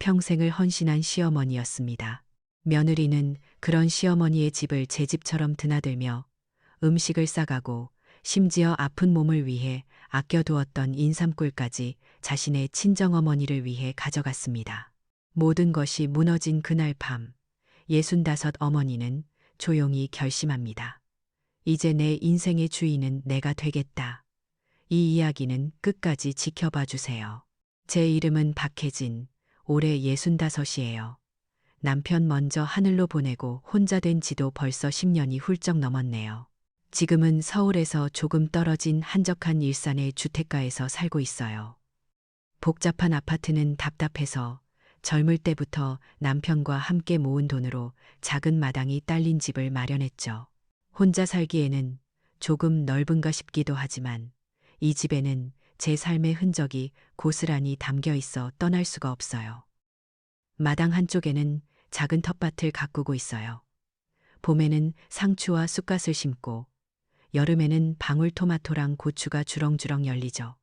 평생을 헌신한 시어머니였습니다. 며느리는 그런 시어머니의 집을 제 집처럼 드나들며 음식을 싸가고 심지어 아픈 몸을 위해 아껴두었던 인삼꿀까지 자신의 친정어머니를 위해 가져갔습니다. 모든 것이 무너진 그날 밤, 65 어머니는 조용히 결심합니다. 이제 내 인생의 주인은 내가 되겠다. 이 이야기는 끝까지 지켜봐 주세요. 제 이름은 박혜진, 올해 65이에요. 남편 먼저 하늘로 보내고 혼자 된 지도 벌써 10년이 훌쩍 넘었네요. 지금은 서울에서 조금 떨어진 한적한 일산의 주택가에서 살고 있어요. 복잡한 아파트는 답답해서 젊을 때부터 남편과 함께 모은 돈으로 작은 마당이 딸린 집을 마련했죠. 혼자 살기에는 조금 넓은가 싶기도 하지만 이 집에는 제 삶의 흔적이 고스란히 담겨 있어 떠날 수가 없어요. 마당 한쪽에는 작은 텃밭을 가꾸고 있어요. 봄에는 상추와 쑥갓을 심고 여름에는 방울토마토랑 고추가 주렁주렁 열리죠.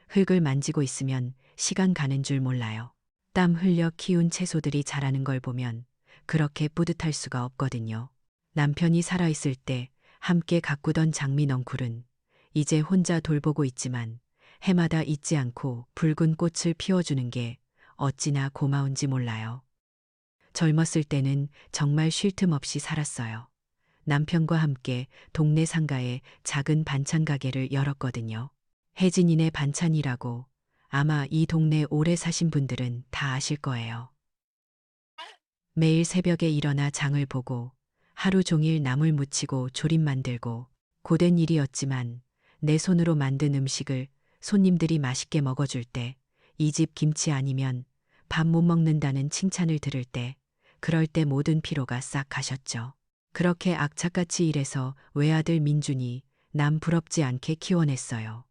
흙을 만지고 있으면 시간 가는 줄 몰라요. 땀 흘려 키운 채소들이 자라는 걸 보면 그렇게 뿌듯할 수가 없거든요. 남편이 살아있을 때 함께 가꾸던 장미 넝쿨은 이제 혼자 돌보고 있지만 해마다 잊지 않고 붉은 꽃을 피워주는 게 어찌나 고마운지 몰라요. 젊었을 때는 정말 쉴 틈 없이 살았어요. 남편과 함께 동네 상가에 작은 반찬 가게를 열었거든요. 혜진이네 반찬이라고 아마 이 동네 오래 사신 분들은 다 아실 거예요. 매일 새벽에 일어나 장을 보고 하루 종일 나물 무치고 조림 만들고 고된 일이었지만 내 손으로 만든 음식을 손님들이 맛있게 먹어줄 때, 이 집 김치 아니면 밥 못 먹는다는 칭찬을 들을 때, 그럴 때 모든 피로가 싹 가셨죠. 그렇게 악착같이 일해서 외아들 민준이 남 부럽지 않게 키워냈어요.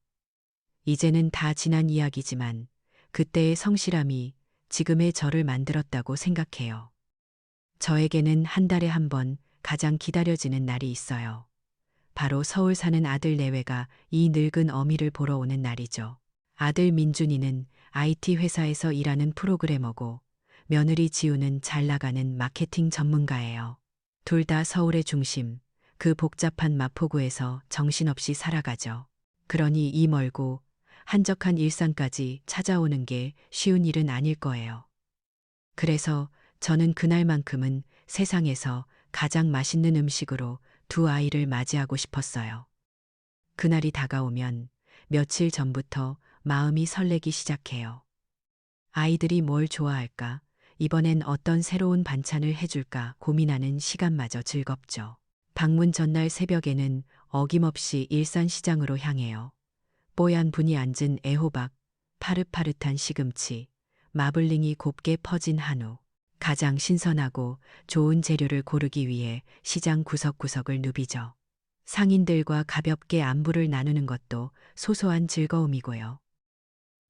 이제는 다 지난 이야기지만 그때의 성실함이 지금의 저를 만들었다고 생각해요. 저에게는 한 달에 한 번 가장 기다려지는 날이 있어요. 바로 서울 사는 아들 내외가 이 늙은 어미를 보러 오는 날이죠. 아들 민준이는 IT 회사에서 일하는 프로그래머고 며느리 지우는 잘 나가는 마케팅 전문가예요. 둘 다 서울의 중심, 그 복잡한 마포구에서 정신없이 살아가죠. 그러니 이 멀고 한적한 일상까지 찾아오는 게 쉬운 일은 아닐 거예요. 그래서 저는 그날만큼은 세상에서 가장 맛있는 음식으로 두 아이를 맞이하고 싶었어요. 그날이 다가오면 며칠 전부터 마음이 설레기 시작해요. 아이들이 뭘 좋아할까? 이번엔 어떤 새로운 반찬을 해줄까 고민하는 시간마저 즐겁죠. 방문 전날 새벽에는 어김없이 일산시장으로 향해요. 뽀얀 분이 앉은 애호박, 파릇파릇한 시금치, 마블링이 곱게 퍼진 한우, 가장 신선하고 좋은 재료를 고르기 위해 시장 구석구석을 누비죠. 상인들과 가볍게 안부를 나누는 것도 소소한 즐거움이고요.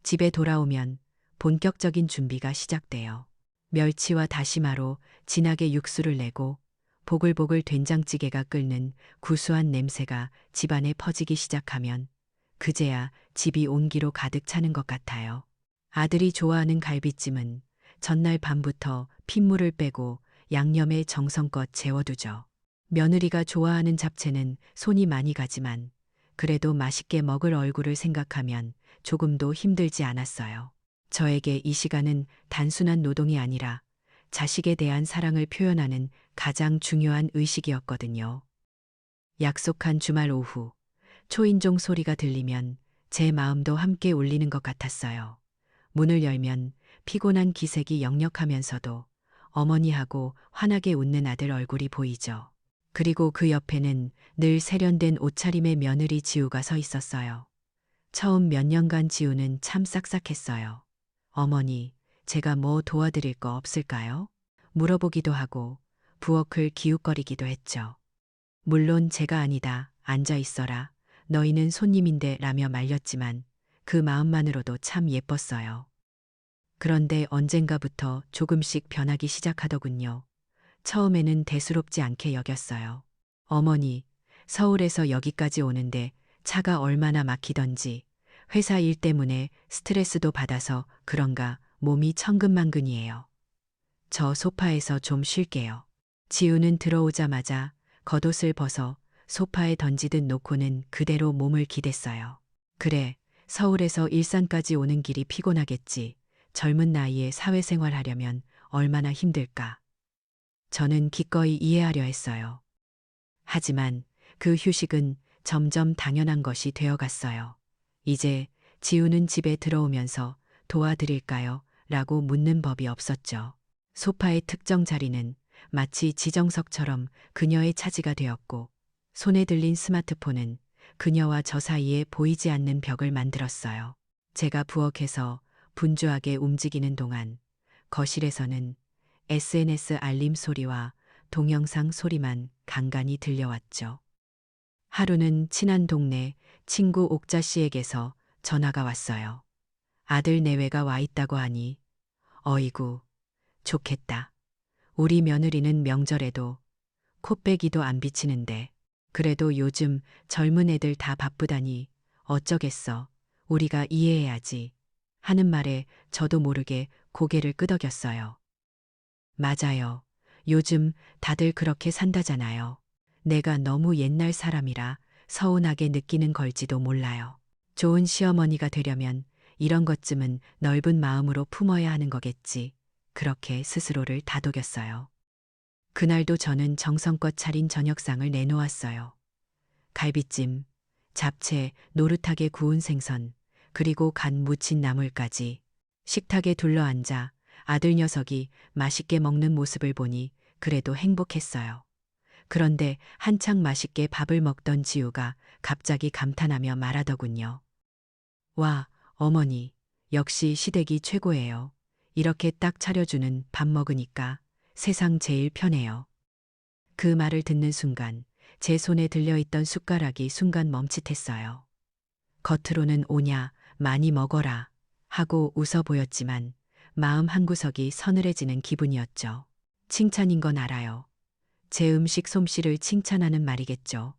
집에 돌아오면 본격적인 준비가 시작돼요. 멸치와 다시마로 진하게 육수를 내고 보글보글 된장찌개가 끓는 구수한 냄새가 집안에 퍼지기 시작하면 그제야 집이 온기로 가득 차는 것 같아요. 아들이 좋아하는 갈비찜은 전날 밤부터 핏물을 빼고 양념에 정성껏 재워두죠. 며느리가 좋아하는 잡채는 손이 많이 가지만 그래도 맛있게 먹을 얼굴을 생각하면 조금도 힘들지 않았어요. 저에게 이 시간은 단순한 노동이 아니라 자식에 대한 사랑을 표현하는 가장 중요한 의식이었거든요. 약속한 주말 오후, 초인종 소리가 들리면 제 마음도 함께 울리는 것 같았어요. 문을 열면 피곤한 기색이 역력하면서도 어머니하고 환하게 웃는 아들 얼굴이 보이죠. 그리고 그 옆에는 늘 세련된 옷차림의 며느리 지우가 서 있었어요. 처음 몇 년간 지우는 참 싹싹했어요. 어머니, 제가 뭐 도와드릴 거 없을까요? 물어보기도 하고 부엌을 기웃거리기도 했죠. 물론 제가 아니다, 앉아 있어라, 너희는 손님인데 라며 말렸지만 그 마음만으로도 참 예뻤어요. 그런데 언젠가부터 조금씩 변하기 시작하더군요. 처음에는 대수롭지 않게 여겼어요. 어머니, 서울에서 여기까지 오는데 차가 얼마나 막히던지 회사 일 때문에 스트레스도 받아서 그런가 몸이 천근만근이에요. 저 소파에서 좀 쉴게요. 지우는 들어오자마자 겉옷을 벗어 소파에 던지듯 놓고는 그대로 몸을 기댔어요. 그래, 서울에서 일산까지 오는 길이 피곤하겠지. 젊은 나이에 사회생활 하려면 얼마나 힘들까. 저는 기꺼이 이해하려 했어요. 하지만 그 휴식은 점점 당연한 것이 되어갔어요. 이제 지우는 집에 들어오면서 도와드릴까요? 라고 묻는 법이 없었죠. 소파의 특정 자리는 마치 지정석처럼 그녀의 차지가 되었고, 손에 들린 스마트폰은 그녀와 저 사이에 보이지 않는 벽을 만들었어요. 제가 부엌에서 분주하게 움직이는 동안 거실에서는 SNS 알림 소리와 동영상 소리만 간간이 들려왔죠. 하루는 친한 동네 친구 옥자 씨에게서 전화가 왔어요. 아들 내외가 와 있다고 하니, 어이구, 좋겠다. 우리 며느리는 명절에도 코빼기도 안 비치는데, 그래도 요즘 젊은 애들 다 바쁘다니 어쩌겠어. 우리가 이해해야지. 하는 말에 저도 모르게 고개를 끄덕였어요. 맞아요. 요즘 다들 그렇게 산다잖아요. 내가 너무 옛날 사람이라 서운하게 느끼는 걸지도 몰라요. 좋은 시어머니가 되려면 이런 것쯤은 넓은 마음으로 품어야 하는 거겠지. 그렇게 스스로를 다독였어요. 그날도 저는 정성껏 차린 저녁상을 내놓았어요. 갈비찜, 잡채, 노릇하게 구운 생선, 그리고 간 무친 나물까지. 식탁에 둘러앉아 아들 녀석이 맛있게 먹는 모습을 보니 그래도 행복했어요. 그런데 한창 맛있게 밥을 먹던 지우가 갑자기 감탄하며 말하더군요. 와, 어머니, 역시 시댁이 최고예요. 이렇게 딱 차려주는 밥 먹으니까 세상 제일 편해요. 그 말을 듣는 순간 제 손에 들려있던 숟가락이 순간 멈칫했어요. 겉으로는 오냐, 많이 먹어라 하고 웃어 보였지만 마음 한구석이 서늘해지는 기분이었죠. 칭찬인 건 알아요. 제 음식 솜씨를 칭찬하는 말이겠죠.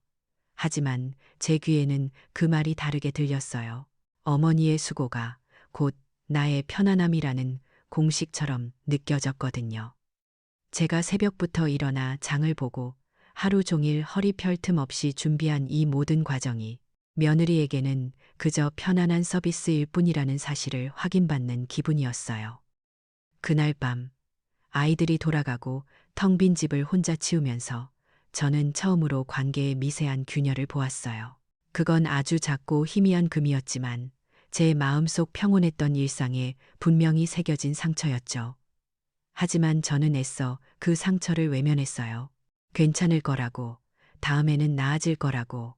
하지만 제 귀에는 그 말이 다르게 들렸어요. 어머니의 수고가 곧 나의 편안함이라는 공식처럼 느껴졌거든요. 제가 새벽부터 일어나 장을 보고 하루 종일 허리 펼 틈 없이 준비한 이 모든 과정이 며느리에게는 그저 편안한 서비스일 뿐이라는 사실을 확인받는 기분이었어요. 그날 밤 아이들이 돌아가고 텅 빈 집을 혼자 치우면서 저는 처음으로 관계의 미세한 균열을 보았어요. 그건 아주 작고 희미한 금이었지만 제 마음속 평온했던 일상에 분명히 새겨진 상처였죠. 하지만 저는 애써 그 상처를 외면했어요. 괜찮을 거라고, 다음에는 나아질 거라고,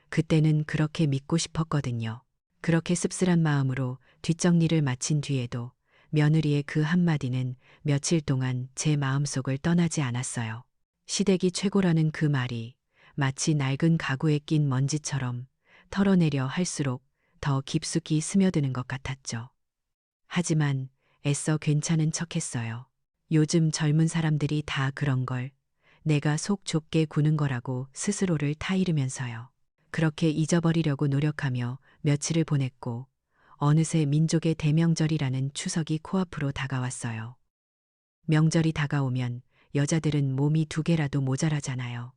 그때는 그렇게 믿고 싶었거든요. 그렇게 씁쓸한 마음으로 뒷정리를 마친 뒤에도 며느리의 그 한마디는 며칠 동안 제 마음속을 떠나지 않았어요. 시댁이 최고라는 그 말이 마치 낡은 가구에 낀 먼지처럼 털어내려 할수록 더 깊숙이 스며드는 것 같았죠. 하지만 애써 괜찮은 척했어요. 요즘 젊은 사람들이 다 그런 걸 내가 속 좁게 구는 거라고 스스로를 타이르면서요. 그렇게 잊어버리려고 노력하며 며칠을 보냈고 어느새 민족의 대명절이라는 추석이 코앞으로 다가왔어요. 명절이 다가오면 여자들은 몸이 2개라도 모자라잖아요.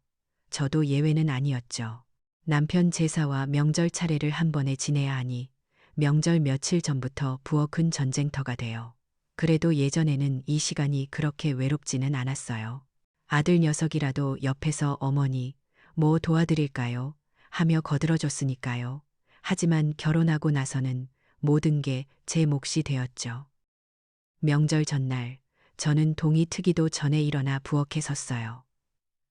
저도 예외는 아니었죠. 남편 제사와 명절 차례를 한 번에 지내야 하니 명절 며칠 전부터 부엌은 전쟁터가 돼요. 그래도 예전에는 이 시간이 그렇게 외롭지는 않았어요. 아들 녀석이라도 옆에서 어머니, 뭐 도와드릴까요? 하며 거들어줬으니까요. 하지만 결혼하고 나서는 모든 게 제 몫이 되었죠. 명절 전날, 저는 동이 트기도 전에 일어나 부엌에 섰어요.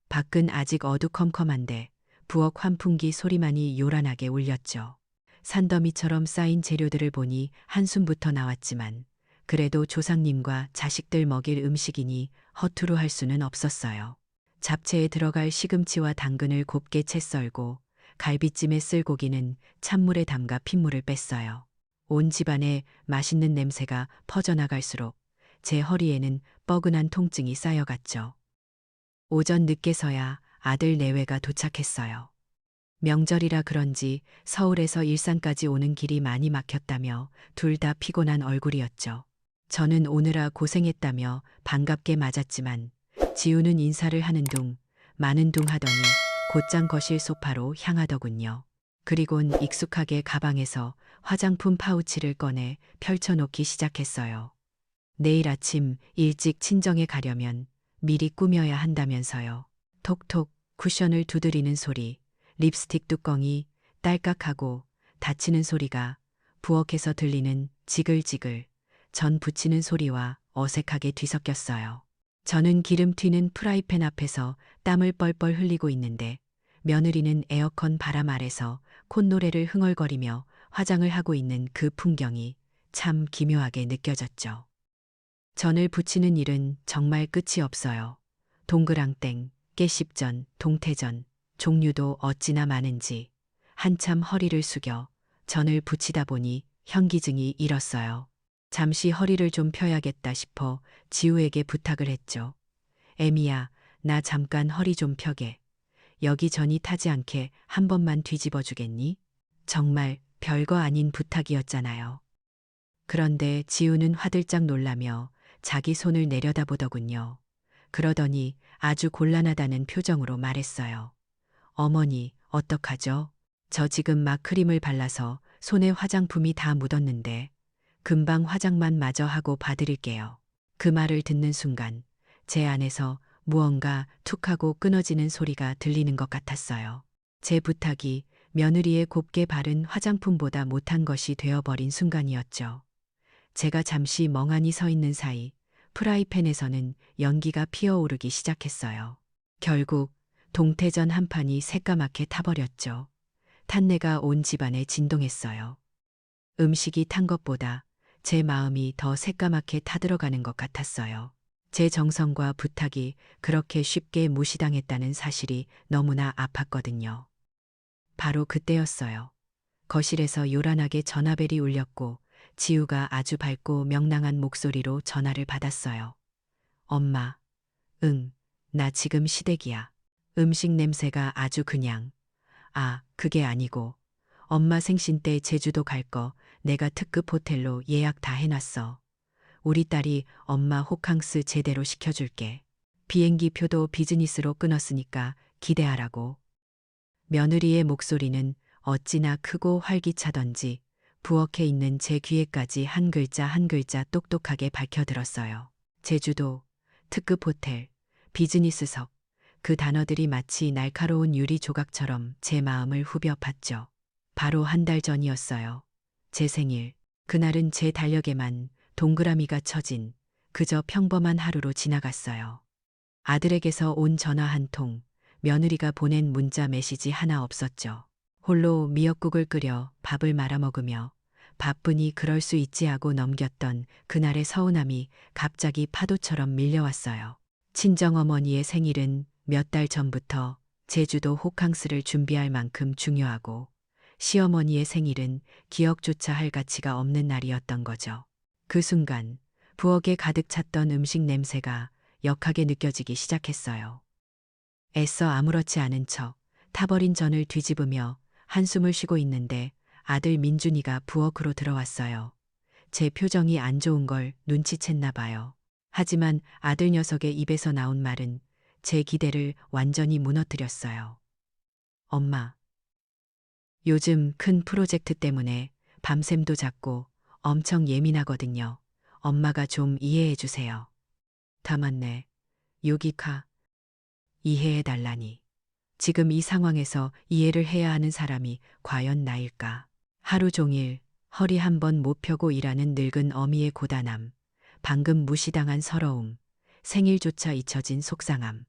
밖은 아직 어두컴컴한데 부엌 환풍기 소리만이 요란하게 울렸죠. 산더미처럼 쌓인 재료들을 보니 한숨부터 나왔지만 그래도 조상님과 자식들 먹일 음식이니 허투루 할 수는 없었어요. 잡채에 들어갈 시금치와 당근을 곱게 채 썰고 갈비찜에 쓸 고기는 찬물에 담가 핏물을 뺐어요. 온 집안에 맛있는 냄새가 퍼져나갈수록 제 허리에는 뻐근한 통증이 쌓여갔죠. 오전 늦게서야 아들 내외가 도착했어요. 명절이라 그런지 서울에서 일산까지 오는 길이 많이 막혔다며 둘 다 피곤한 얼굴이었죠. 저는 오느라 고생했다며 반갑게 맞았지만 지우는 인사를 하는 둥 마는 둥 하더니 곧장 거실 소파로 향하더군요. 그리곤 익숙하게 가방에서 화장품 파우치를 꺼내 펼쳐놓기 시작했어요. 내일 아침 일찍 친정에 가려면 미리 꾸며야 한다면서요. 톡톡 쿠션을 두드리는 소리, 립스틱 뚜껑이 딸깍하고 닫히는 소리가 부엌에서 들리는 지글지글, 전 부치는 소리와 어색하게 뒤섞였어요. 저는 기름 튀는 프라이팬 앞에서 땀을 뻘뻘 흘리고 있는데 며느리는 에어컨 바람 아래서 콧노래를 흥얼거리며 화장을 하고 있는 그 풍경이 참 기묘하게 느껴졌죠. 전을 부치는 일은 정말 끝이 없어요. 동그랑땡, 깨씹전, 동태전, 종류도 어찌나 많은지 한참 허리를 숙여 전을 부치다 보니 현기증이 일었어요. 잠시 허리를 좀 펴야겠다 싶어 지우에게 부탁을 했죠. 애미야, 나 잠깐 허리 좀 펴게. 여기 전이 타지 않게 한 번만 뒤집어 주겠니? 정말 별거 아닌 부탁이었잖아요. 그런데 지우는 화들짝 놀라며 자기 손을 내려다보더군요. 그러더니 아주 곤란하다는 표정으로 말했어요. 어머니, 어떡하죠? 저 지금 막 크림을 발라서 손에 화장품이 다 묻었는데 금방 화장만 마저 하고 봐드릴게요. 그 말을 듣는 순간 제 안에서 무언가 툭 하고 끊어지는 소리가 들리는 것 같았어요. 제 부탁이 며느리의 곱게 바른 화장품보다 못한 것이 되어버린 순간이었죠. 제가 잠시 멍하니 서 있는 사이 프라이팬에서는 연기가 피어오르기 시작했어요. 결국 동태전 한 판이 새까맣게 타버렸죠. 탄내가 온 집안에 진동했어요. 음식이 탄 것보다 제 마음이 더 새까맣게 타들어가는 것 같았어요. 제 정성과 부탁이 그렇게 쉽게 무시당했다는 사실이 너무나 아팠거든요. 바로 그때였어요. 거실에서 요란하게 전화벨이 울렸고 지우가 아주 밝고 명랑한 목소리로 전화를 받았어요. 엄마, 응, 나 지금 시댁이야. 음식 냄새가 아주 그냥. 아, 그게 아니고 엄마 생신 때 제주도 갈 거 내가 특급 호텔로 예약 다 해놨어. 우리 딸이 엄마 호캉스 제대로 시켜줄게. 비행기 표도 비즈니스로 끊었으니까 기대하라고. 며느리의 목소리는 어찌나 크고 활기차던지 부엌에 있는 제 귀에까지 한 글자 한 글자 똑똑하게 밝혀들었어요. 제주도, 특급 호텔, 비즈니스석, 그 단어들이 마치 날카로운 유리 조각처럼 제 마음을 후벼 팠죠. 바로 한 달 전이었어요. 제 생일. 그날은 제 달력에만 동그라미가 쳐진 그저 평범한 하루로 지나갔어요. 아들에게서 온 전화 한 통, 며느리가 보낸 문자 메시지 하나 없었죠. 홀로 미역국을 끓여 밥을 말아 먹으며 바쁘니 그럴 수 있지 하고 넘겼던 그날의 서운함이 갑자기 파도처럼 밀려왔어요. 친정어머니의 생일은 몇 달 전부터 제주도 호캉스를 준비할 만큼 중요하고 시어머니의 생일은 기억조차 할 가치가 없는 날이었던 거죠. 그 순간 부엌에 가득 찼던 음식 냄새가 역하게 느껴지기 시작했어요. 애써 아무렇지 않은 척 타버린 전을 뒤집으며 한숨을 쉬고 있는데 아들 민준이가 부엌으로 들어왔어요. 제 표정이 안 좋은 걸 눈치챘나 봐요. 하지만 아들 녀석의 입에서 나온 말은 제 기대를 완전히 무너뜨렸어요. 엄마, 요즘 큰 프로젝트 때문에 밤샘도 잤고 엄청 예민하거든요. 엄마가 좀 이해해 주세요. 다만네, 요기카, 이해해 달라니. 지금 이 상황에서 이해를 해야 하는 사람이 과연 나일까? 하루 종일 허리 한 번 못 펴고 일하는 늙은 어미의 고단함, 방금 무시당한 서러움, 생일조차 잊혀진 속상함.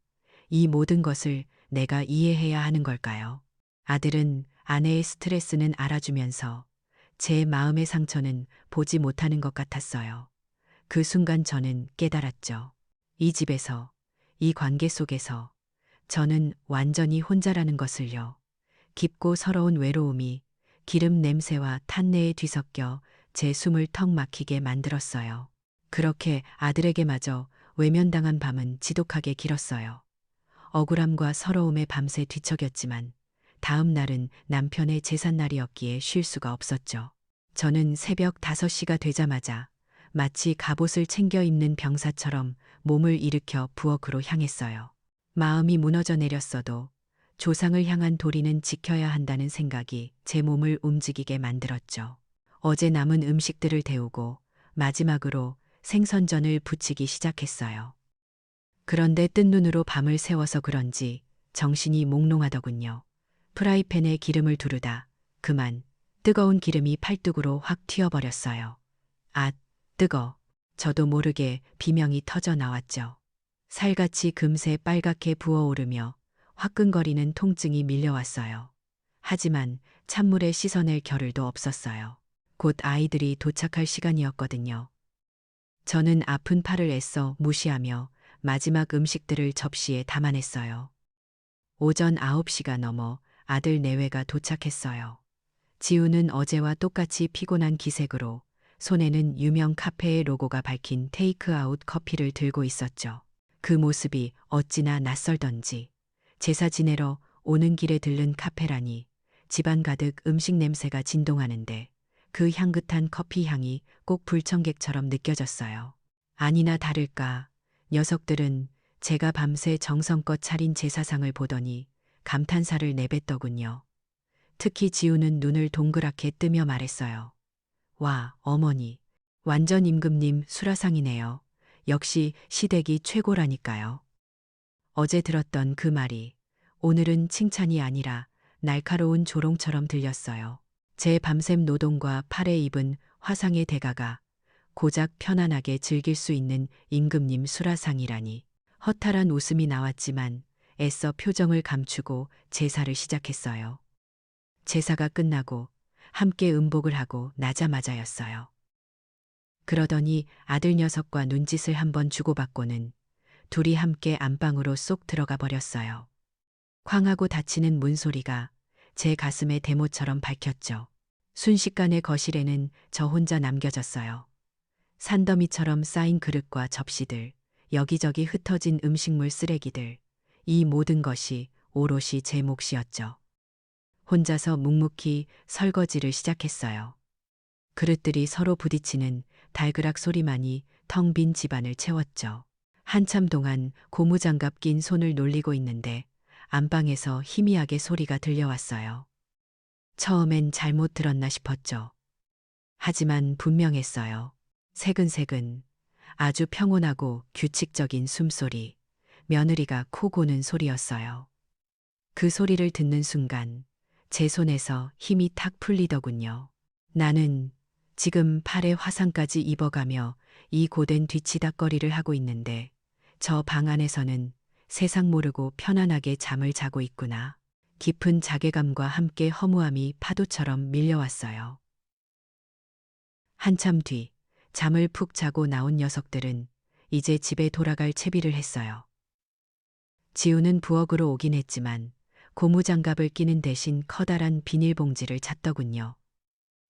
이 모든 것을 내가 이해해야 하는 걸까요? 아들은 아내의 스트레스는 알아주면서 제 마음의 상처는 보지 못하는 것 같았어요. 그 순간 저는 깨달았죠. 이 집에서, 이 관계 속에서 저는 완전히 혼자라는 것을요. 깊고 서러운 외로움이 기름 냄새와 탄내에 뒤섞여 제 숨을 턱 막히게 만들었어요. 그렇게 아들에게마저 외면당한 밤은 지독하게 길었어요. 억울함과 서러움에 밤새 뒤척였지만 다음 날은 남편의 제삿날이었기에 쉴 수가 없었죠. 저는 새벽 5시가 되자마자 마치 갑옷을 챙겨 입는 병사처럼 몸을 일으켜 부엌으로 향했어요. 마음이 무너져 내렸어도 조상을 향한 도리는 지켜야 한다는 생각이 제 몸을 움직이게 만들었죠. 어제 남은 음식들을 데우고 마지막으로 생선전을 부치기 시작했어요. 그런데 뜬 눈으로 밤을 새워서 그런지 정신이 몽롱하더군요. 프라이팬에 기름을 두르다 그만 뜨거운 기름이 팔뚝으로 확 튀어버렸어요. 아, 뜨거. 저도 모르게 비명이 터져 나왔죠. 살같이 금세 빨갛게 부어오르며 화끈거리는 통증이 밀려왔어요. 하지만 찬물에 씻어낼 겨를도 없었어요. 곧 아이들이 도착할 시간이었거든요. 저는 아픈 팔을 애써 무시하며 마지막 음식들을 접시에 담아냈어요. 오전 9시가 넘어 아들 내외가 도착했어요. 지우는 어제와 똑같이 피곤한 기색으로 손에는 유명 카페의 로고가 밝힌 테이크아웃 커피를 들고 있었죠. 그 모습이 어찌나 낯설던지 제사 지내러 오는 길에 들른 카페라니 집안 가득 음식 냄새가 진동하는데 그 향긋한 커피 향이 꼭 불청객처럼 느껴졌어요. 아니나 다를까 녀석들은 제가 밤새 정성껏 차린 제사상을 보더니 감탄사를 내뱉더군요. 특히 지우는 눈을 동그랗게 뜨며 말했어요. 와, 어머니. 완전 임금님 수라상이네요. 역시 시댁이 최고라니까요. 어제 들었던 그 말이 오늘은 칭찬이 아니라 날카로운 조롱처럼 들렸어요. 제 밤샘 노동과 팔에 입은 화상의 대가가 고작 편안하게 즐길 수 있는 임금님 수라상이라니. 허탈한 웃음이 나왔지만 애써 표정을 감추고 제사를 시작했어요. 제사가 끝나고 함께 음복을 하고 나자마자였어요. 그러더니 아들 녀석과 눈짓을 한번 주고받고는 둘이 함께 안방으로 쏙 들어가 버렸어요. 쾅하고 닫히는 문소리가 제 가슴에 대모처럼 밝혔죠. 순식간에 거실에는 저 혼자 남겨졌어요. 산더미처럼 쌓인 그릇과 접시들, 여기저기 흩어진 음식물 쓰레기들, 이 모든 것이 오롯이 제 몫이었죠. 혼자서 묵묵히 설거지를 시작했어요. 그릇들이 서로 부딪히는 달그락 소리만이 텅 빈 집안을 채웠죠. 한참 동안 고무장갑 낀 손을 놀리고 있는데 안방에서 희미하게 소리가 들려왔어요. 처음엔 잘못 들었나 싶었죠. 하지만 분명했어요. 새근새근 아주 평온하고 규칙적인 숨소리, 며느리가 코 고는 소리였어요. 그 소리를 듣는 순간 제 손에서 힘이 탁 풀리더군요. 나는 지금 팔에 화상까지 입어가며 이 고된 뒤치다꺼리를 하고 있는데 저 방 안에서는 세상 모르고 편안하게 잠을 자고 있구나. 깊은 자괴감과 함께 허무함이 파도처럼 밀려왔어요. 한참 뒤 잠을 푹 자고 나온 녀석들은 이제 집에 돌아갈 채비를 했어요. 지우는 부엌으로 오긴 했지만 고무장갑을 끼는 대신 커다란 비닐봉지를 찼더군요.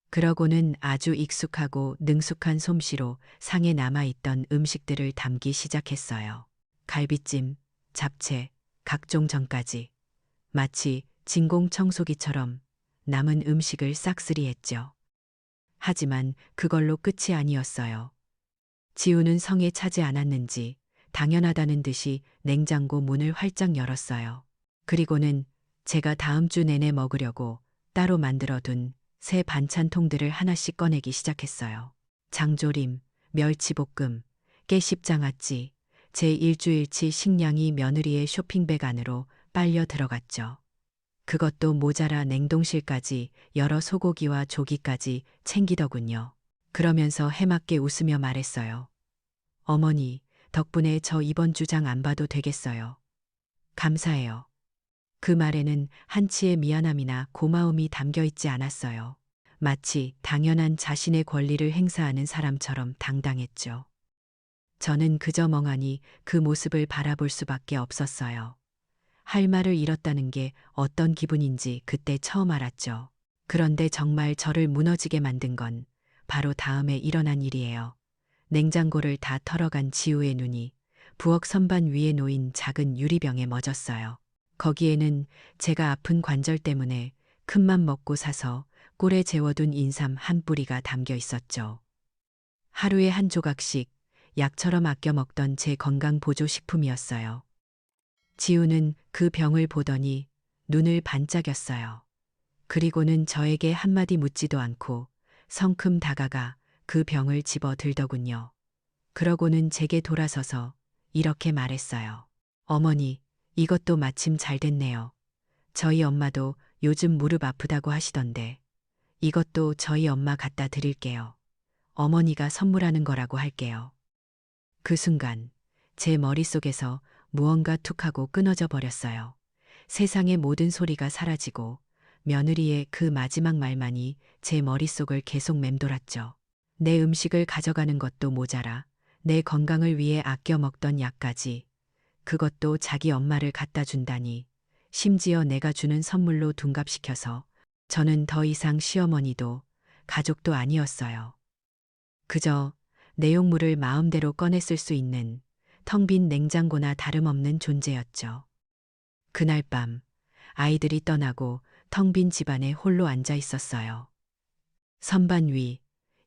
그러고는 아주 익숙하고 능숙한 솜씨로 상에 남아있던 음식들을 담기 시작했어요. 갈비찜, 잡채, 각종 전까지 마치 진공청소기처럼 남은 음식을 싹쓸이했죠. 하지만 그걸로 끝이 아니었어요. 지우는 성에 차지 않았는지 당연하다는 듯이 냉장고 문을 활짝 열었어요. 그리고는 제가 다음 주 내내 먹으려고 따로 만들어둔 새 반찬통들을 하나씩 꺼내기 시작했어요. 장조림, 멸치볶음, 깨십장아찌, 제 일주일치 식량이 며느리의 쇼핑백 안으로 빨려 들어갔죠. 그것도 모자라 냉동실까지 여러 소고기와 조기까지 챙기더군요. 그러면서 해맑게 웃으며 말했어요. 어머니, 덕분에 저 이번 주장 안 봐도 되겠어요. 감사해요. 그 말에는 한치의 미안함이나 고마움이 담겨 있지 않았어요. 마치 당연한 자신의 권리를 행사하는 사람처럼 당당했죠. 저는 그저 멍하니 그 모습을 바라볼 수밖에 없었어요. 할 말을 잃었다는 게 어떤 기분인지 그때 처음 알았죠. 그런데 정말 저를 무너지게 만든 건 바로 다음에 일어난 일이에요. 냉장고를 다 털어간 지우의 눈이 부엌 선반 위에 놓인 작은 유리병에 멎었어요. 거기에는 제가 아픈 관절 때문에 큰맘 먹고 사서 꿀에 재워둔 인삼 한 뿌리가 담겨 있었죠. 하루에 한 조각씩 약처럼 아껴 먹던 제 건강 보조 식품이었어요. 지우는 그 병을 보더니 눈을 반짝였어요. 그리고는 저에게 한마디 묻지도 않고 성큼 다가가 그 병을 집어 들더군요. 그러고는 제게 돌아서서 이렇게 말했어요. 어머니, 이것도 마침 잘 됐네요. 저희 엄마도 요즘 무릎 아프다고 하시던데 이것도 저희 엄마 갖다 드릴게요. 어머니가 선물하는 거라고 할게요. 그 순간 제 머릿속에서 무언가 툭 하고 끊어져 버렸어요. 세상의 모든 소리가 사라지고 며느리의 그 마지막 말만이 제 머릿속을 계속 맴돌았죠. 내 음식을 가져가는 것도 모자라 내 건강을 위해 아껴 먹던 약까지 그것도 자기 엄마를 갖다 준다니 심지어 내가 주는 선물로 둔갑시켜서 저는 더 이상 시어머니도 가족도 아니었어요. 그저 내용물을 마음대로 꺼내 쓸 수 있는 텅 빈 냉장고나 다름없는 존재였죠. 그날 밤 아이들이 떠나고 텅 빈 집안에 홀로 앉아 있었어요. 선반 위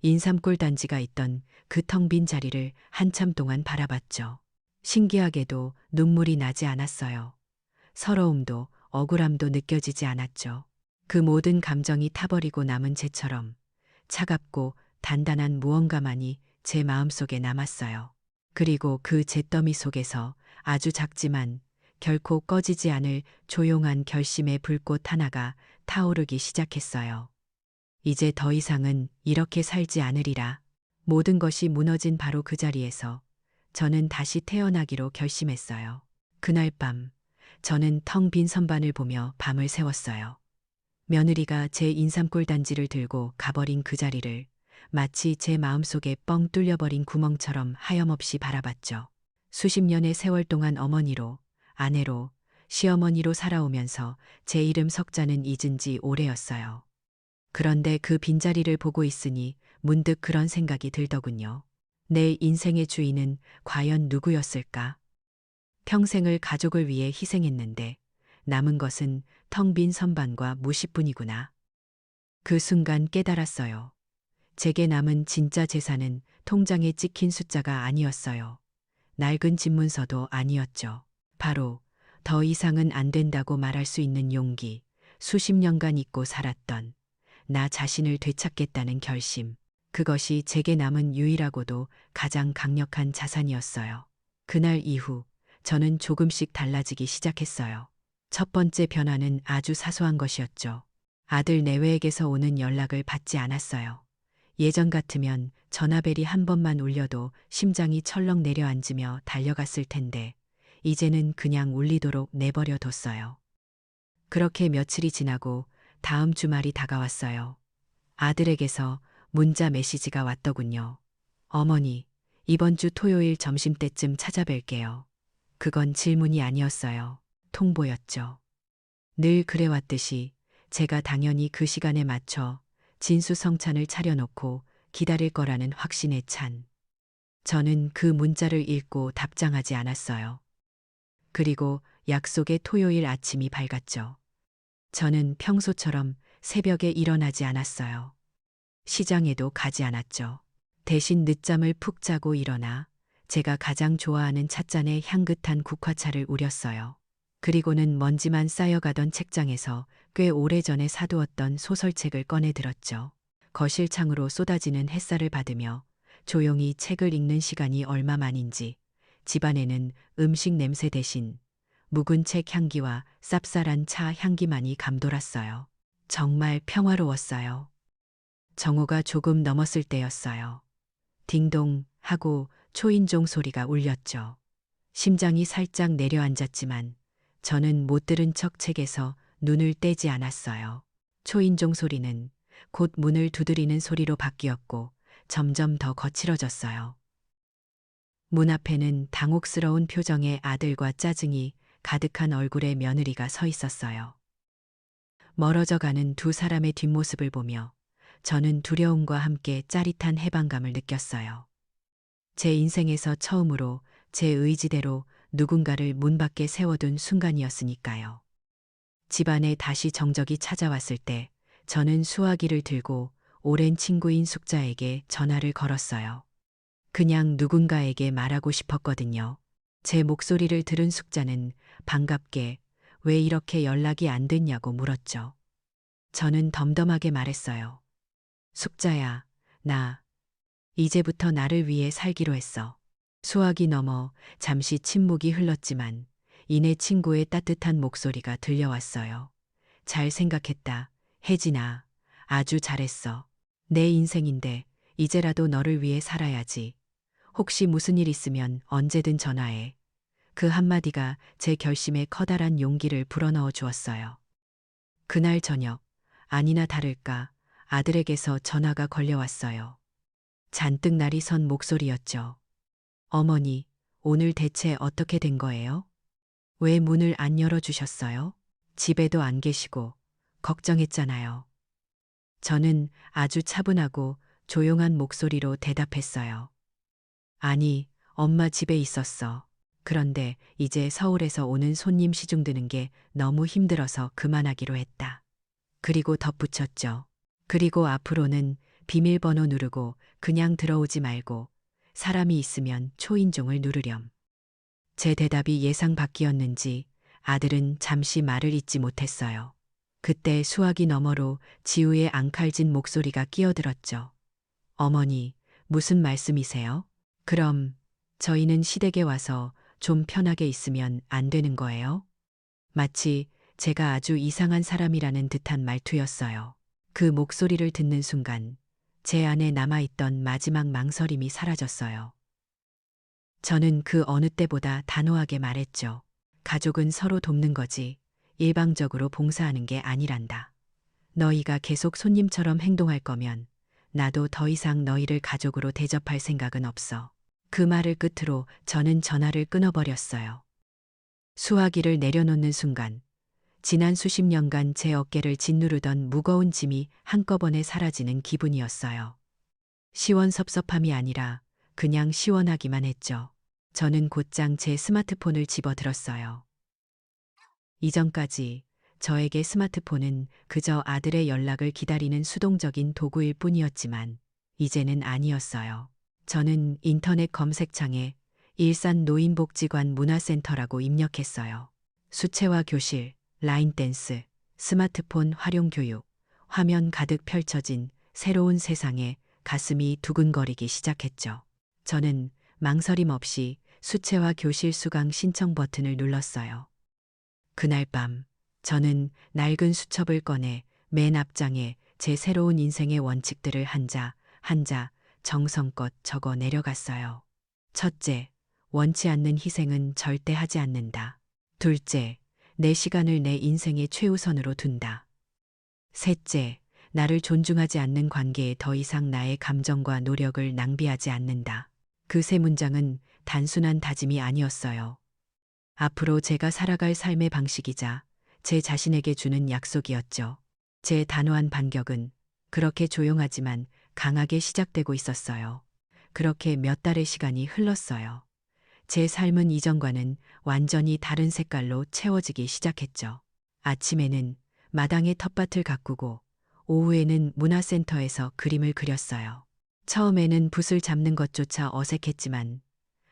인삼골 단지가 있던 그 텅 빈 자리를 한참 동안 바라봤죠. 신기하게도 눈물이 나지 않았어요. 서러움도 억울함도 느껴지지 않았죠. 그 모든 감정이 타버리고 남은 채처럼 차갑고 단단한 무언가만이 제 마음속에 남았어요. 그리고 그 잿더미 속에서 아주 작지만 결코 꺼지지 않을 조용한 결심의 불꽃 하나가 타오르기 시작했어요. 이제 더 이상은 이렇게 살지 않으리라. 모든 것이 무너진 바로 그 자리에서 저는 다시 태어나기로 결심했어요. 그날 밤 저는 텅 빈 선반을 보며 밤을 새웠어요. 며느리가 제 인삼골 단지를 들고 가버린 그 자리를 마치 제 마음속에 뻥 뚫려버린 구멍처럼 하염없이 바라봤죠. 수십 년의 세월 동안 어머니로, 아내로, 시어머니로 살아오면서 제 이름 석자는 잊은 지 오래였어요. 그런데 그 빈자리를 보고 있으니 문득 그런 생각이 들더군요. 내 인생의 주인은 과연 누구였을까? 평생을 가족을 위해 희생했는데 남은 것은 텅 빈 선반과 무시뿐이구나. 그 순간 깨달았어요. 제게 남은 진짜 재산은 통장에 찍힌 숫자가 아니었어요. 낡은 집문서도 아니었죠. 바로 더 이상은 안 된다고 말할 수 있는 용기, 수십 년간 잊고 살았던 나 자신을 되찾겠다는 결심. 그것이 제게 남은 유일하고도 가장 강력한 자산이었어요. 그날 이후 저는 조금씩 달라지기 시작했어요. 첫 번째 변화는 아주 사소한 것이었죠. 아들 내외에게서 오는 연락을 받지 않았어요. 예전 같으면 전화벨이 한 번만 울려도 심장이 철렁 내려앉으며 달려갔을 텐데 이제는 그냥 울리도록 내버려 뒀어요. 그렇게 며칠이 지나고 다음 주말이 다가왔어요. 아들에게서 문자 메시지가 왔더군요. 어머니, 이번 주 토요일 점심때쯤 찾아뵐게요. 그건 질문이 아니었어요. 통보였죠. 늘 그래왔듯이 제가 당연히 그 시간에 맞춰 진수성찬을 차려놓고 기다릴 거라는 확신에 찬. 저는 그 문자를 읽고 답장하지 않았어요. 그리고 약속의 토요일 아침이 밝았죠. 저는 평소처럼 새벽에 일어나지 않았어요. 시장에도 가지 않았죠. 대신 늦잠을 푹 자고 일어나 제가 가장 좋아하는 찻잔에 향긋한 국화차를 우렸어요. 그리고는 먼지만 쌓여가던 책장에서 꽤 오래전에 사두었던 소설책을 꺼내 들었죠. 거실 창으로 쏟아지는 햇살을 받으며 조용히 책을 읽는 시간이 얼마만인지 집안에는 음식 냄새 대신 묵은 책 향기와 쌉쌀한 차 향기만이 감돌았어요. 정말 평화로웠어요. 정오가 조금 넘었을 때였어요. 딩동 하고 초인종 소리가 울렸죠. 심장이 살짝 내려앉았지만 저는 못 들은 척 책에서 눈을 떼지 않았어요. 초인종 소리는 곧 문을 두드리는 소리로 바뀌었고 점점 더 거칠어졌어요. 문 앞에는 당혹스러운 표정의 아들과 짜증이 가득한 얼굴의 며느리가 서 있었어요. 멀어져 가는 두 사람의 뒷모습을 보며 저는 두려움과 함께 짜릿한 해방감을 느꼈어요. 제 인생에서 처음으로 제 의지대로 누군가를 문 밖에 세워둔 순간이었으니까요. 집안에 다시 정적이 찾아왔을 때 저는 수화기를 들고 오랜 친구인 숙자에게 전화를 걸었어요. 그냥 누군가에게 말하고 싶었거든요. 제 목소리를 들은 숙자는 반갑게 왜 이렇게 연락이 안 됐냐고 물었죠. 저는 덤덤하게 말했어요. 숙자야, 나 이제부터 나를 위해 살기로 했어. 수학이 넘어 잠시 침묵이 흘렀지만 이내 친구의 따뜻한 목소리가 들려왔어요. 잘 생각했다. 혜진아, 아주 잘했어. 내 인생인데 이제라도 너를 위해 살아야지. 혹시 무슨 일 있으면 언제든 전화해. 그 한마디가 제 결심에 커다란 용기를 불어넣어 주었어요. 그날 저녁, 아니나 다를까 아들에게서 전화가 걸려왔어요. 잔뜩 날이 선 목소리였죠. 어머니, 오늘 대체 어떻게 된 거예요? 왜 문을 안 열어주셨어요? 집에도 안 계시고 걱정했잖아요. 저는 아주 차분하고 조용한 목소리로 대답했어요. 아니, 엄마 집에 있었어. 그런데 이제 서울에서 오는 손님 시중 드는 게 너무 힘들어서 그만하기로 했다. 그리고 덧붙였죠. 그리고 앞으로는 비밀번호 누르고 그냥 들어오지 말고 사람이 있으면 초인종을 누르렴. 제 대답이 예상 밖이었는지 아들은 잠시 말을 잇지 못했어요. 그때 수화기 너머로 지우의 앙칼진 목소리가 끼어들었죠. 어머니, 무슨 말씀이세요? 그럼 저희는 시댁에 와서 좀 편하게 있으면 안 되는 거예요? 마치 제가 아주 이상한 사람이라는 듯한 말투였어요. 그 목소리를 듣는 순간 제 안에 남아있던 마지막 망설임이 사라졌어요. 저는 그 어느 때보다 단호하게 말했죠. 가족은 서로 돕는 거지 일방적으로 봉사하는 게 아니란다. 너희가 계속 손님처럼 행동할 거면 나도 더 이상 너희를 가족으로 대접할 생각은 없어. 그 말을 끝으로 저는 전화를 끊어버렸어요. 수화기를 내려놓는 순간 지난 수십 년간 제 어깨를 짓누르던 무거운 짐이 한꺼번에 사라지는 기분이었어요. 시원섭섭함이 아니라 그냥 시원하기만 했죠. 저는 곧장 제 스마트폰을 집어들었어요. 이전까지 저에게 스마트폰은 그저 아들의 연락을 기다리는 수동적인 도구일 뿐이었지만 이제는 아니었어요. 저는 인터넷 검색창에 일산 노인복지관 문화센터라고 입력했어요. 수채화 교실, 라인 댄스, 스마트폰 활용 교육, 화면 가득 펼쳐진 새로운 세상에 가슴이 두근거리기 시작했죠. 저는 망설임 없이 수채화 교실 수강 신청 버튼을 눌렀어요. 그날 밤 저는 낡은 수첩을 꺼내 맨 앞장에 제 새로운 인생의 원칙들을 한자 한자 정성껏 적어 내려갔어요. 첫째, 원치 않는 희생은 절대 하지 않는다. 둘째, 내 시간을 내 인생의 최우선으로 둔다. 셋째, 나를 존중하지 않는 관계에 더 이상 나의 감정과 노력을 낭비하지 않는다. 그 세 문장은 단순한 다짐이 아니었어요. 앞으로 제가 살아갈 삶의 방식이자 제 자신에게 주는 약속이었죠. 제 단호한 반격은 그렇게 조용하지만 강하게 시작되고 있었어요. 그렇게 몇 달의 시간이 흘렀어요. 제 삶은 이전과는 완전히 다른 색깔로 채워지기 시작했죠. 아침에는 마당에 텃밭을 가꾸고 오후에는 문화센터에서 그림을 그렸어요. 처음에는 붓을 잡는 것조차 어색했지만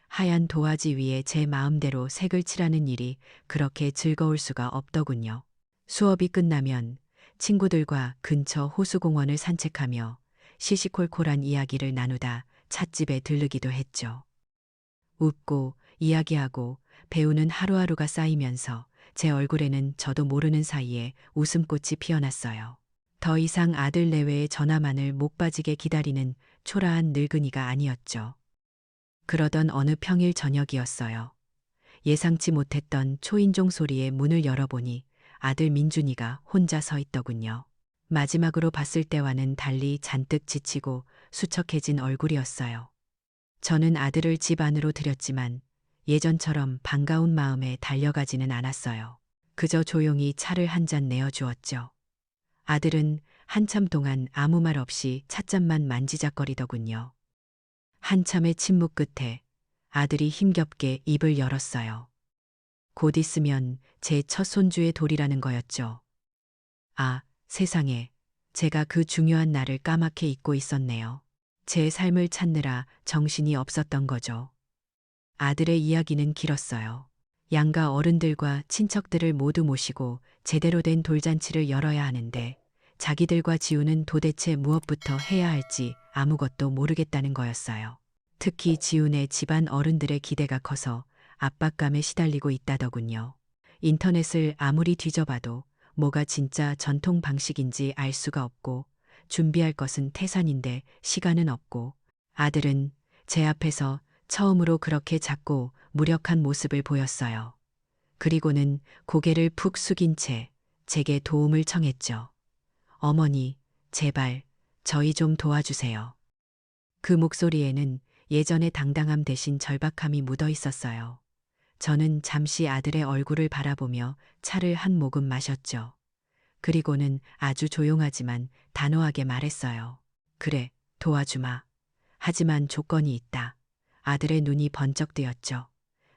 하얀 도화지 위에 제 마음대로 색을 칠하는 일이 그렇게 즐거울 수가 없더군요. 수업이 끝나면 친구들과 근처 호수공원을 산책하며 시시콜콜한 이야기를 나누다 찻집에 들르기도 했죠. 웃고 이야기하고 배우는 하루하루가 쌓이면서 제 얼굴에는 저도 모르는 사이에 웃음꽃이 피어났어요. 더 이상 아들 내외의 전화만을 목 빠지게 기다리는 초라한 늙은이가 아니었죠. 그러던 어느 평일 저녁이었어요. 예상치 못했던 초인종 소리에 문을 열어보니 아들 민준이가 혼자 서 있더군요. 마지막으로 봤을 때와는 달리 잔뜩 지치고 수척해진 얼굴이었어요. 저는 아들을 집 안으로 들였지만 예전처럼 반가운 마음에 달려가지는 않았어요. 그저 조용히 차를 한 잔 내어주었죠. 아들은 한참 동안 아무 말 없이 찻잔만 만지작거리더군요. 한참의 침묵 끝에 아들이 힘겹게 입을 열었어요. 곧 있으면 제 첫 손주의 돌이라는 거였죠. 아, 세상에, 제가 그 중요한 날을 까맣게 잊고 있었네요. 제 삶을 찾느라 정신이 없었던 거죠. 아들의 이야기는 길었어요. 양가 어른들과 친척들을 모두 모시고 제대로 된 돌잔치를 열어야 하는데 자기들과 지우는 도대체 무엇부터 해야 할지 아무것도 모르겠다는 거였어요. 특히 지훈의 집안 어른들의 기대가 커서 압박감에 시달리고 있다더군요. 인터넷을 아무리 뒤져봐도 뭐가 진짜 전통 방식인지 알 수가 없고 준비할 것은 태산인데 시간은 없고 아들은 제 앞에서 처음으로 그렇게 작고 무력한 모습을 보였어요. 그리고는 고개를 푹 숙인 채 제게 도움을 청했죠. 어머니, 제발 저희 좀 도와주세요. 그 목소리에는 예전의 당당함 대신 절박함이 묻어 있었어요. 저는 잠시 아들의 얼굴을 바라보며 차를 한 모금 마셨죠. 그리고는 아주 조용하지만 단호하게 말했어요. 그래, 도와주마. 하지만 조건이 있다. 아들의 눈이 번쩍 뜨였죠.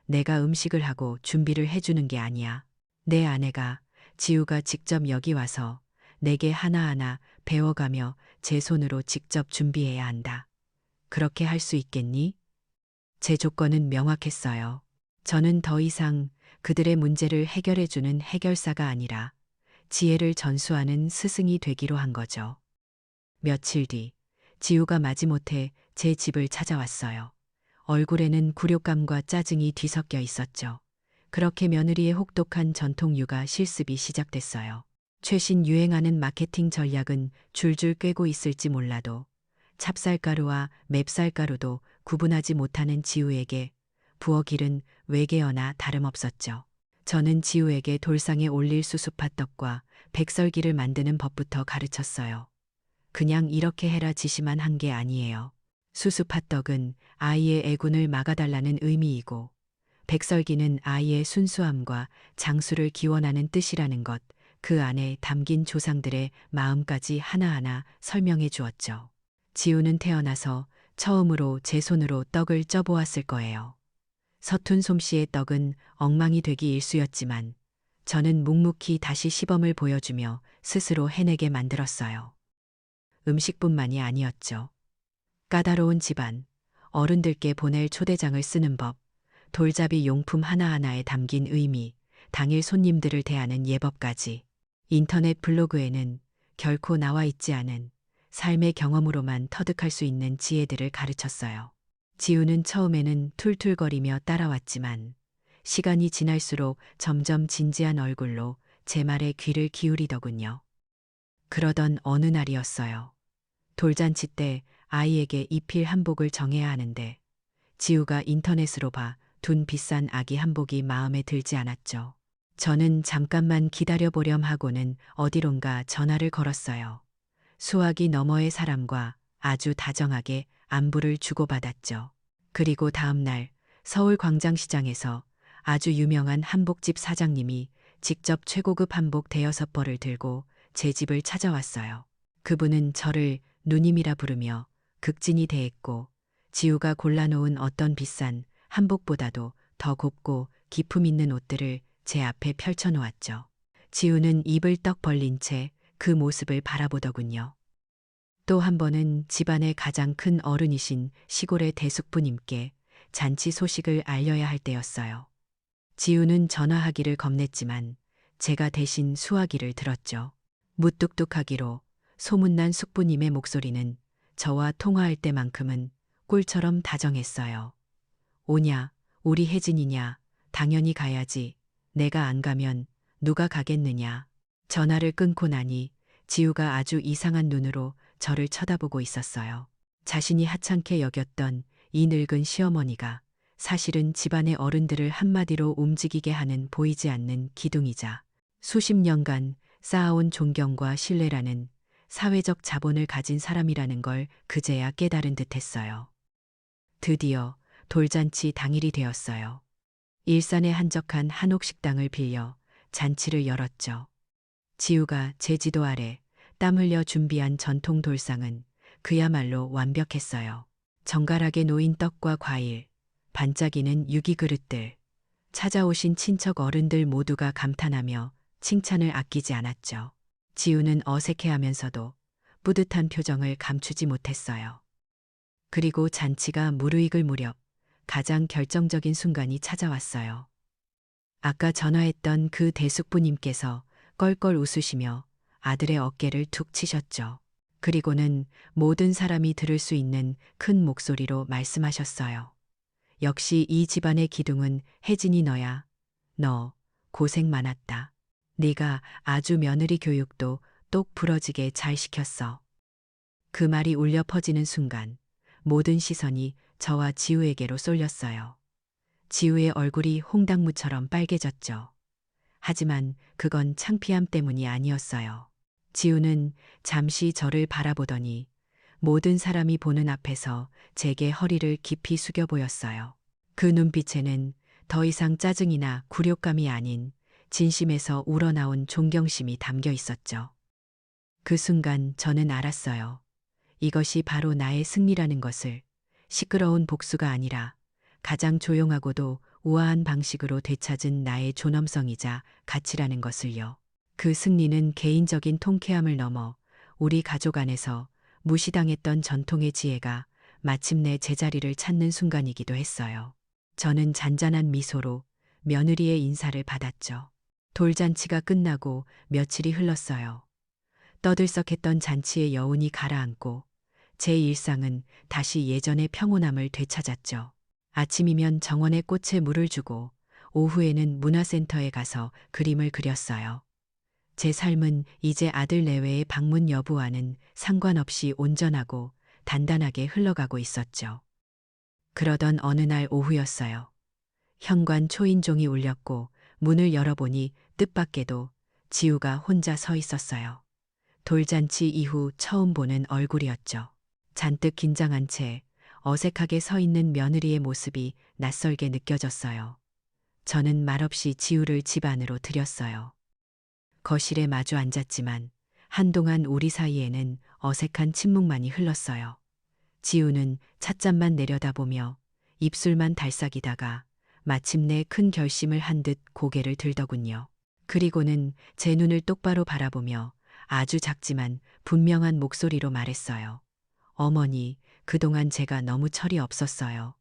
내가 음식을 하고 준비를 해주는 게 아니야. 내 아내가, 지우가 직접 여기 와서 내게 하나하나 배워가며 제 손으로 직접 준비해야 한다. 그렇게 할 수 있겠니? 제 조건은 명확했어요. 저는 더 이상 그들의 문제를 해결해주는 해결사가 아니라 지혜를 전수하는 스승이 되기로 한 거죠. 며칠 뒤, 지우가 마지못해 제 집을 찾아왔어요. 얼굴에는 굴욕감과 짜증이 뒤섞여 있었죠. 그렇게 며느리의 혹독한 전통 육아 실습이 시작됐어요. 최신 유행하는 마케팅 전략은 줄줄 꿰고 있을지 몰라도 찹쌀가루와 맵쌀가루도 구분하지 못하는 지우에게 부엌일은 외계어나 다름없었죠. 저는 지우에게 돌상에 올릴 수수팥떡과 백설기를 만드는 법부터 가르쳤어요. 그냥 이렇게 해라 지시만 한 게 아니에요. 수수팥떡은 아이의 애군을 막아달라는 의미이고 백설기는 아이의 순수함과 장수를 기원하는 뜻이라는 것, 그 안에 담긴 조상들의 마음까지 하나하나 설명해 주었죠. 지우는 태어나서 처음으로 제 손으로 떡을 쪄보았을 거예요. 서툰 솜씨의 떡은 엉망이 되기 일쑤였지만 저는 묵묵히 다시 시범을 보여주며 스스로 해내게 만들었어요. 음식뿐만이 아니었죠. 까다로운 집안, 어른들께 보낼 초대장을 쓰는 법, 돌잡이 용품 하나하나에 담긴 의미, 당일 손님들을 대하는 예법까지 인터넷 블로그에는 결코 나와 있지 않은 삶의 경험으로만 터득할 수 있는 지혜들을 가르쳤어요. 지우는 처음에는 툴툴거리며 따라왔지만 시간이 지날수록 점점 진지한 얼굴로 제 말에 귀를 기울이더군요. 그러던 어느 날이었어요. 돌잔치 때 아이에게 입힐 한복을 정해야 하는데 지우가 인터넷으로 봐 둔 비싼 아기 한복이 마음에 들지 않았죠. 저는 잠깐만 기다려보렴 하고는 어디론가 전화를 걸었어요. 수화기 너머의 사람과 아주 다정하게 안부를 주고받았죠. 그리고 다음 날 서울 광장시장에서 아주 유명한 한복집 사장님이 직접 최고급 한복 대여섯 벌을 들고 제 집을 찾아왔어요. 그분은 저를 누님이라 부르며 극진히 대했고 지우가 골라놓은 어떤 비싼 한복보다도 더 곱고 기품 있는 옷들을 제 앞에 펼쳐놓았죠. 지우는 입을 떡 벌린 채 그 모습을 바라보더군요. 또 한 번은 집안의 가장 큰 어른이신 시골의 대숙부님께 잔치 소식을 알려야 할 때였어요. 지우는 전화하기를 겁냈지만 제가 대신 수화기를 들었죠. 무뚝뚝하기로 소문난 숙부님의 목소리는 저와 통화할 때만큼은 꿀처럼 다정했어요. 오냐, 우리 혜진이냐, 당연히 가야지. 내가 안 가면 누가 가겠느냐. 전화를 끊고 나니 지우가 아주 이상한 눈으로 저를 쳐다보고 있었어요. 자신이 하찮게 여겼던 이 늙은 시어머니가 사실은 집안의 어른들을 한마디로 움직이게 하는 보이지 않는 기둥이자 수십 년간 쌓아온 존경과 신뢰라는 사회적 자본을 가진 사람이라는 걸 그제야 깨달은 듯했어요. 드디어 돌잔치 당일이 되었어요. 일산의 한적한 한옥식당을 빌려 잔치를 열었죠. 지우가 제 지도 아래 땀 흘려 준비한 전통 돌상은 그야말로 완벽했어요. 정갈하게 놓인 떡과 과일, 반짝이는 유기 그릇들, 찾아오신 친척 어른들 모두가 감탄하며 칭찬을 아끼지 않았죠. 지우는 어색해하면서도 뿌듯한 표정을 감추지 못했어요. 그리고 잔치가 무르익을 무렵 가장 결정적인 순간이 찾아왔어요. 아까 전화했던 그 대숙부님께서 껄껄 웃으시며 아들의 어깨를 툭 치셨죠. 그리고는 모든 사람이 들을 수 있는 큰 목소리로 말씀하셨어요. 역시 이 집안의 기둥은 혜진이 너야. 너 고생 많았다. 네가 아주 며느리 교육도 똑 부러지게 잘 시켰어. 그 말이 울려 퍼지는 순간 모든 시선이 저와 지우에게로 쏠렸어요. 지우의 얼굴이 홍당무처럼 빨개졌죠. 하지만 그건 창피함 때문이 아니었어요. 지우는 잠시 저를 바라보더니 모든 사람이 보는 앞에서 제게 허리를 깊이 숙여 보였어요. 그 눈빛에는 더 이상 짜증이나 굴욕감이 아닌 진심에서 우러나온 존경심이 담겨 있었죠. 그 순간 저는 알았어요. 이것이 바로 나의 승리라는 것을, 시끄러운 복수가 아니라 가장 조용하고도 우아한 방식으로 되찾은 나의 존엄성이자 가치라는 것을요. 그 승리는 개인적인 통쾌함을 넘어 우리 가족 안에서 무시당했던 전통의 지혜가 마침내 제자리를 찾는 순간이기도 했어요. 저는 잔잔한 미소로 며느리의 인사를 받았죠. 돌잔치가 끝나고 며칠이 흘렀어요. 떠들썩했던 잔치의 여운이 가라앉고 제 일상은 다시 예전의 평온함을 되찾았죠. 아침이면 정원에 꽃에 물을 주고 오후에는 문화센터에 가서 그림을 그렸어요. 제 삶은 이제 아들 내외의 방문 여부와는 상관없이 온전하고 단단하게 흘러가고 있었죠. 그러던 어느 날 오후였어요. 현관 초인종이 울렸고 문을 열어보니 뜻밖에도 지우가 혼자 서 있었어요. 돌잔치 이후 처음 보는 얼굴이었죠. 잔뜩 긴장한 채 어색하게 서 있는 며느리의 모습이 낯설게 느껴졌어요. 저는 말없이 지우를 집 안으로 들였어요. 거실에 마주 앉았지만 한동안 우리 사이에는 어색한 침묵만이 흘렀어요. 지우는 찻잔만 내려다보며 입술만 달싹이다가 마침내 큰 결심을 한 듯 고개를 들더군요. 그리고는 제 눈을 똑바로 바라보며 아주 작지만 분명한 목소리로 말했어요. 어머니, 그동안 제가 너무 철이 없었어요.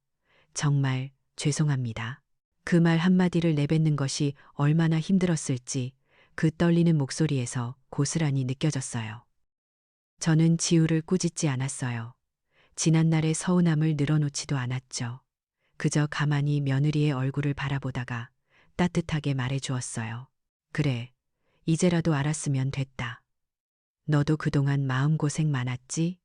정말 죄송합니다. 그 말 한마디를 내뱉는 것이 얼마나 힘들었을지 그 떨리는 목소리에서 고스란히 느껴졌어요. 저는 지우를 꾸짖지 않았어요. 지난날의 서운함을 늘어놓지도 않았죠. 그저 가만히 며느리의 얼굴을 바라보다가 따뜻하게 말해주었어요. 그래, 이제라도 알았으면 됐다. 너도 그동안 마음고생 많았지?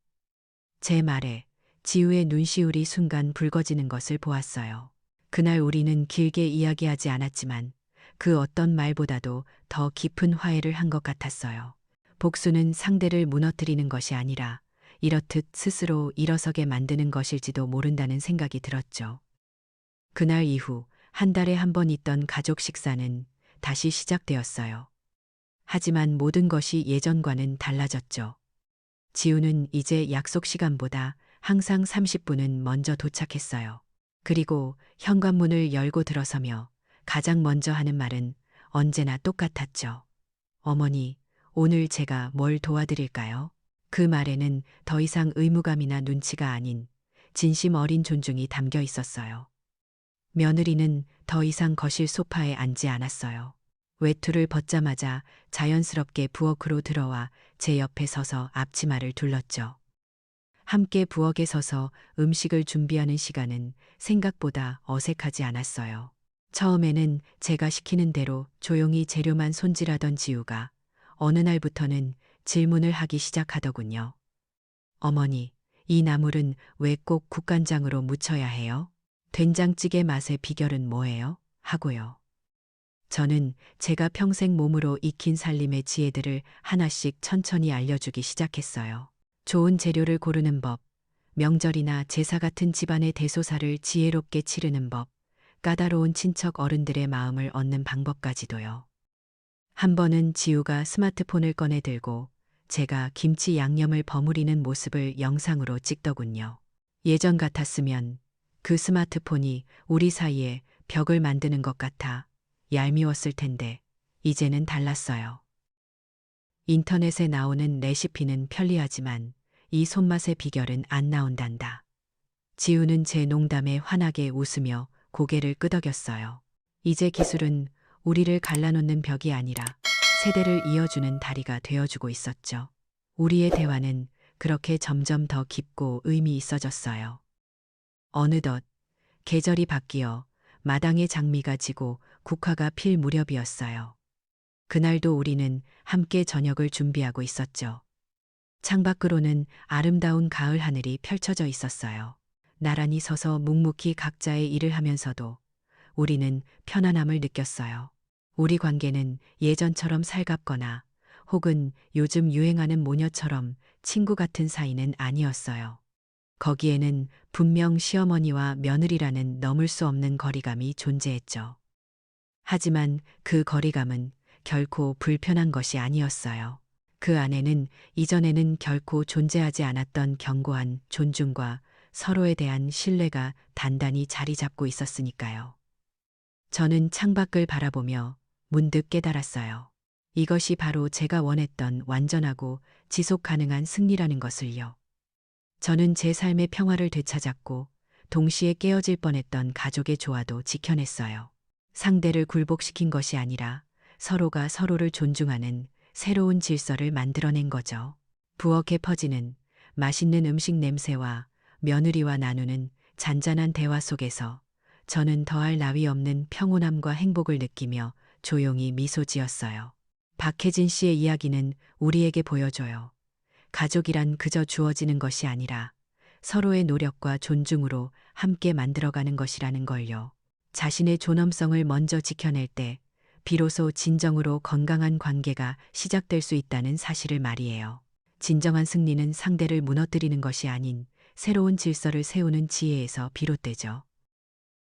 제 말에 지우의 눈시울이 순간 붉어지는 것을 보았어요. 그날 우리는 길게 이야기하지 않았지만 그 어떤 말보다도 더 깊은 화해를 한 것 같았어요. 복수는 상대를 무너뜨리는 것이 아니라 이렇듯 스스로 일어서게 만드는 것일지도 모른다는 생각이 들었죠. 그날 이후 한 달에 한 번 있던 가족 식사는 다시 시작되었어요. 하지만 모든 것이 예전과는 달라졌죠. 지우는 이제 약속 시간보다 항상 30분은 먼저 도착했어요. 그리고 현관문을 열고 들어서며 가장 먼저 하는 말은 언제나 똑같았죠. 어머니, 오늘 제가 뭘 도와드릴까요? 그 말에는 더 이상 의무감이나 눈치가 아닌 진심 어린 존중이 담겨 있었어요. 며느리는 더 이상 거실 소파에 앉지 않았어요. 외투를 벗자마자 자연스럽게 부엌으로 들어와 제 옆에 서서 앞치마를 둘렀죠. 함께 부엌에 서서 음식을 준비하는 시간은 생각보다 어색하지 않았어요. 처음에는 제가 시키는 대로 조용히 재료만 손질하던 지우가 어느 날부터는 질문을 하기 시작하더군요. 어머니, 이 나물은 왜 꼭 국간장으로 무쳐야 해요? 된장찌개 맛의 비결은 뭐예요? 하고요. 저는 제가 평생 몸으로 익힌 살림의 지혜들을 하나씩 천천히 알려주기 시작했어요. 좋은 재료를 고르는 법, 명절이나 제사 같은 집안의 대소사를 지혜롭게 치르는 법, 까다로운 친척 어른들의 마음을 얻는 방법까지도요. 한 번은 지우가 스마트폰을 꺼내 들고 제가 김치 양념을 버무리는 모습을 영상으로 찍더군요. 예전 같았으면 그 스마트폰이 우리 사이에 벽을 만드는 것 같아 얄미웠을 텐데 이제는 달랐어요. 인터넷에 나오는 레시피는 편리하지만 이 손맛의 비결은 안 나온단다. 지우는 제 농담에 환하게 웃으며 고개를 끄덕였어요. 이제 기술은 우리를 갈라놓는 벽이 아니라 세대를 이어주는 다리가 되어주고 있었죠. 우리의 대화는 그렇게 점점 더 깊고 의미 있어졌어요. 어느덧 계절이 바뀌어 마당의 장미가 지고 국화가 필 무렵이었어요. 그날도 우리는 함께 저녁을 준비하고 있었죠. 창밖으로는 아름다운 가을 하늘이 펼쳐져 있었어요. 나란히 서서 묵묵히 각자의 일을 하면서도 우리는 편안함을 느꼈어요. 우리 관계는 예전처럼 살갑거나 혹은 요즘 유행하는 모녀처럼 친구 같은 사이는 아니었어요. 거기에는 분명 시어머니와 며느리라는 넘을 수 없는 거리감이 존재했죠. 하지만 그 거리감은 결코 불편한 것이 아니었어요. 그 안에는 이전에는 결코 존재하지 않았던 견고한 존중과 서로에 대한 신뢰가 단단히 자리 잡고 있었으니까요. 저는 창밖을 바라보며 문득 깨달았어요. 이것이 바로 제가 원했던 완전하고 지속 가능한 승리라는 것을요. 저는 제 삶의 평화를 되찾았고 동시에 깨어질 뻔했던 가족의 조화도 지켜냈어요. 상대를 굴복시킨 것이 아니라 서로가 서로를 존중하는 새로운 질서를 만들어낸 거죠. 부엌에 퍼지는 맛있는 음식 냄새와 며느리와 나누는 잔잔한 대화 속에서 저는 더할 나위 없는 평온함과 행복을 느끼며 조용히 미소 지었어요. 박혜진 씨의 이야기는 우리에게 보여줘요. 가족이란 그저 주어지는 것이 아니라 서로의 노력과 존중으로 함께 만들어가는 것이라는 걸요. 자신의 존엄성을 먼저 지켜낼 때 비로소 진정으로 건강한 관계가 시작될 수 있다는 사실을 말이에요. 진정한 승리는 상대를 무너뜨리는 것이 아닌 새로운 질서를 세우는 지혜에서 비롯되죠.